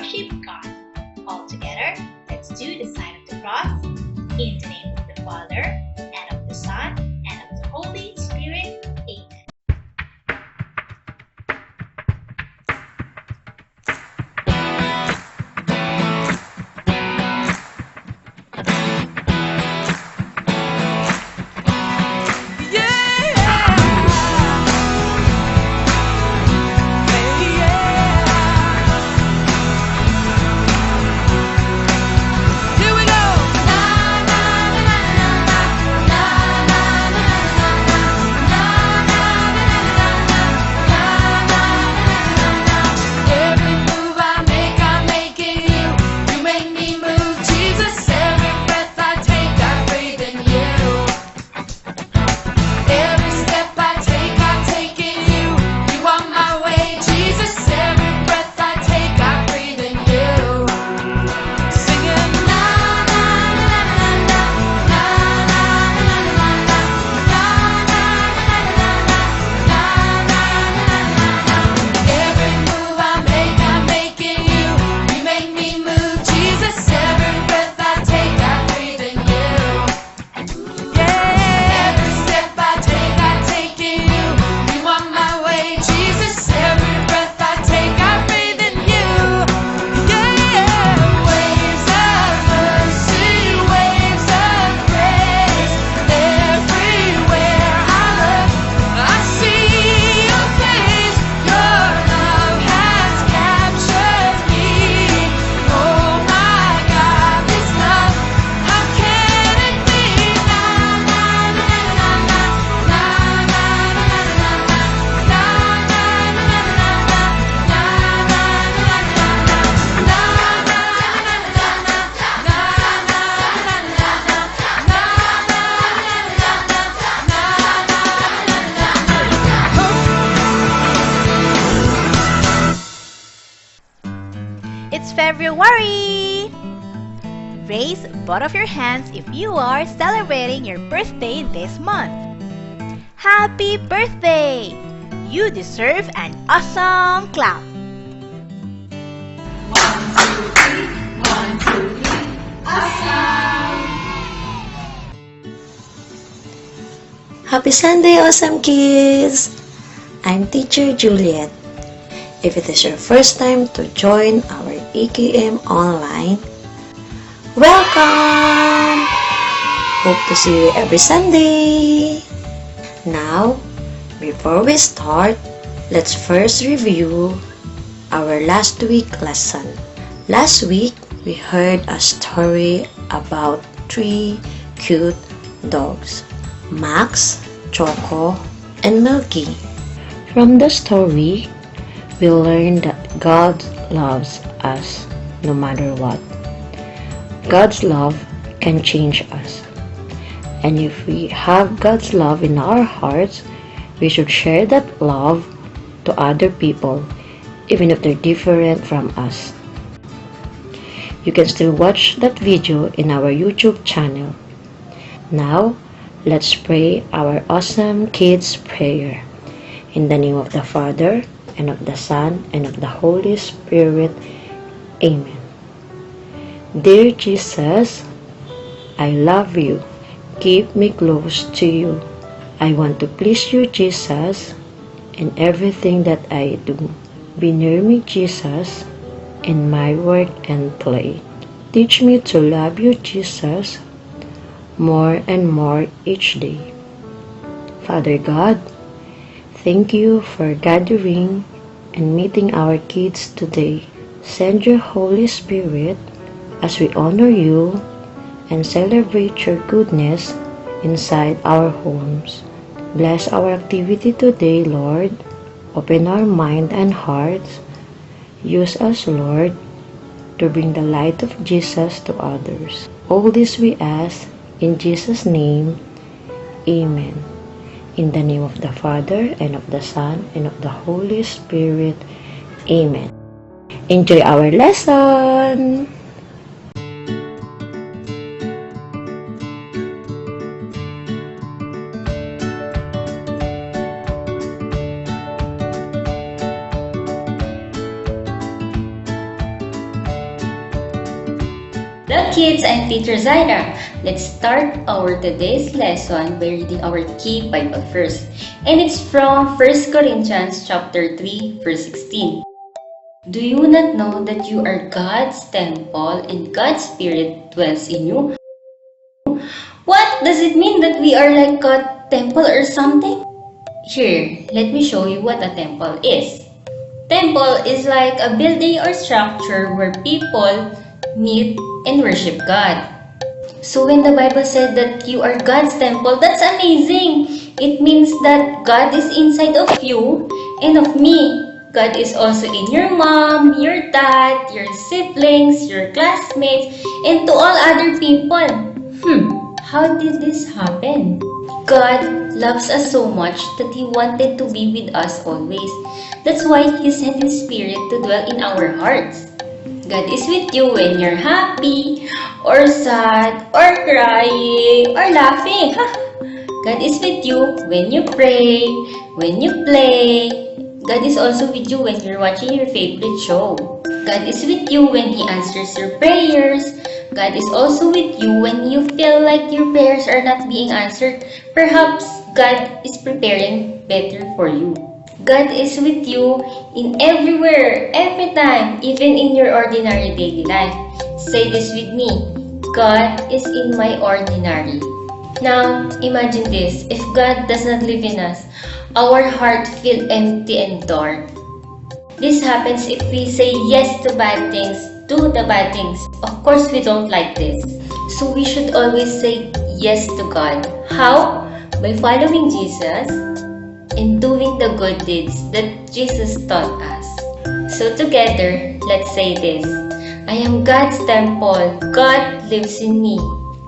worship God. All together, let's do the sign of the cross. In the name of the Father, and of the Son, and of the Holy Spirit. Amen. It's February! Raise both of your hands if you are celebrating your birthday this month. Happy birthday! You deserve an awesome clap! 1, 2, 3, 1, 2, 3, awesome! Happy Sunday, Awesome Kids! I'm Teacher Juliet. If it is your first time to join our EKM online, welcome! Hope to see you every Sunday! Now, before we start, let's first review our last week lesson. Last week, we heard a story about 3 cute dogs, Max, Choco, and Milky. From the story, we learn that God loves us no matter what. God's love can change us. And if we have God's love in our hearts, we should share that love to other people, even if they're different from us. You can still watch that video in our YouTube channel. Now, let's pray our Awesome Kids prayer. In the name of the Father, and of the Son, and of the Holy Spirit. Amen. Dear Jesus, I love you. Keep me close to you. I want to please you, Jesus, in everything that I do. Be near me, Jesus, in my work and play. Teach me to love you, Jesus, more and more each day. Father God, thank you for gathering and meeting our kids today. Send your Holy Spirit as we honor you and celebrate your goodness inside our homes. Bless our activity today, Lord. Open our mind and hearts. Use us, Lord, to bring the light of Jesus to others. All this we ask in Jesus' name. Amen. In the name of the Father, and of the Son, and of the Holy Spirit. Amen. Enjoy our lesson! Hello kids, I'm Teacher Zaira. Let's start our today's lesson by reading our key Bible verse. And it's from 1 Corinthians chapter 3, verse 16. Do you not know that you are God's temple and God's Spirit dwells in you? What does it mean that we are like a temple or something? Here, let me show you what a temple is. Temple is like a building or structure where people meet and worship God. So when the Bible said that you are God's temple, that's amazing. It means that God is inside of you and of me. God is also in your mom, your dad, your siblings, your classmates, and to all other people. How did this happen? God loves us so much that He wanted to be with us always. That's why He sent His Spirit to dwell in our hearts. God is with you when you're happy, or sad, or crying, or laughing. God is with you when you pray, when you play. God is also with you when you're watching your favorite show. God is with you when He answers your prayers. God is also with you when you feel like your prayers are not being answered. Perhaps God is preparing better for you. God is with you in everywhere, every time, even in your ordinary daily life. Say this with me. God is in my ordinary. Now, imagine this. If God does not live in us, our heart feels empty and dark. This happens if we say yes to bad things, do the bad things. Of course, we don't like this. So we should always say yes to God. How? By following Jesus and doing the good deeds that Jesus taught us. So together, let's say this. I am God's temple. God lives in me.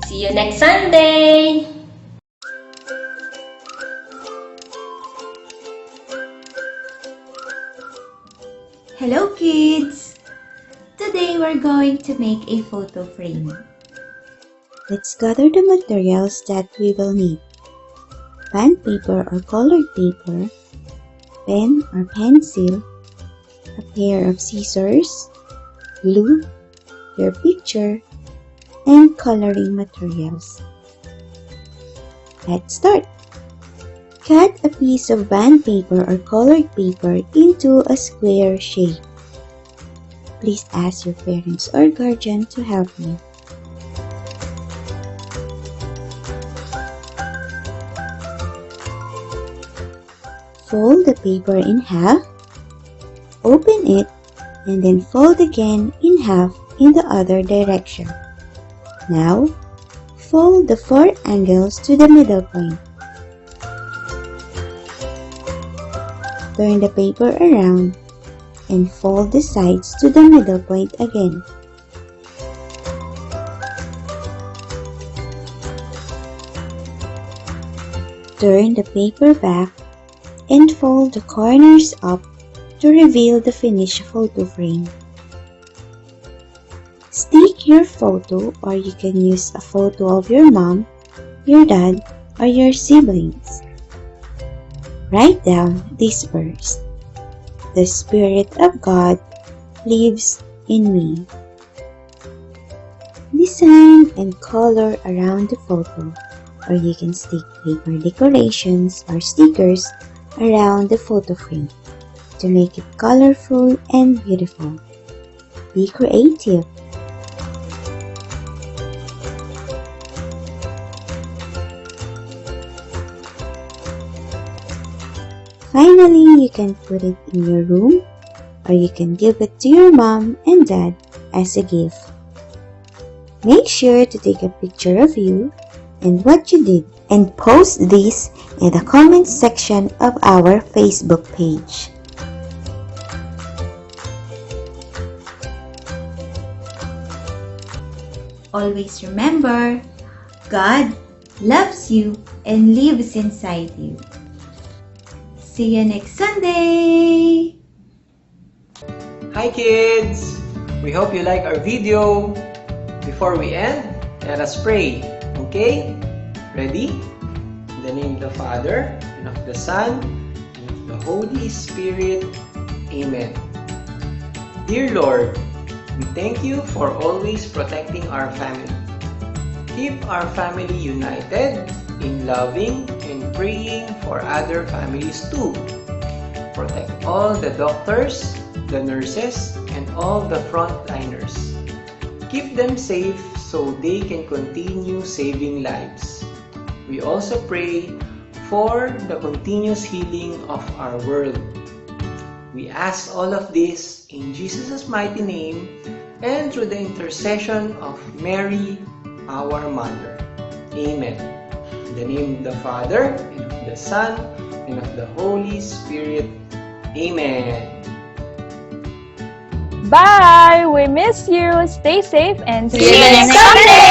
See you next Sunday! Hello kids! Today we're going to make a photo frame. Let's gather the materials that we will need. Band paper or colored paper, pen or pencil, a pair of scissors, glue, your picture, and coloring materials. Let's start! Cut a piece of band paper or colored paper into a square shape. Please ask your parents or guardian to help you. Fold the paper in half, open it, and then fold again in half in the other direction. Now, fold the 4 angles to the middle point. Turn the paper around and fold the sides to the middle point again. Turn the paper back and fold the corners up to reveal the finished photo frame. Stick your photo, or you can use a photo of your mom, your dad, or your siblings. Write down this verse. The Spirit of God lives in me. Design and color around the photo, or you can stick paper decorations or stickers around the photo frame to make it colorful and beautiful. Be creative. Finally, you can put it in your room, or you can give it to your mom and dad as a gift. Make sure to take a picture of you and what you did and post this in the comment section of our Facebook page. Always remember, God loves you and lives inside you. See you next Sunday! Hi kids! We hope you like our video. Before we end, let us pray. Okay? Ready? In the name of the Father, and of the Son, and of the Holy Spirit. Amen. Dear Lord, We thank you for always protecting our family. Keep our family united in loving and praying for other families too. Protect all the doctors, the nurses, and all the frontliners. Keep them safe so they can continue saving lives. We also pray for the continuous healing of our world. We ask all of this in Jesus' mighty name and through the intercession of Mary, our Mother. Amen. In the name of the Father, and of the Son, and of the Holy Spirit. Amen. Bye! We miss you. Stay safe and See you next Sunday!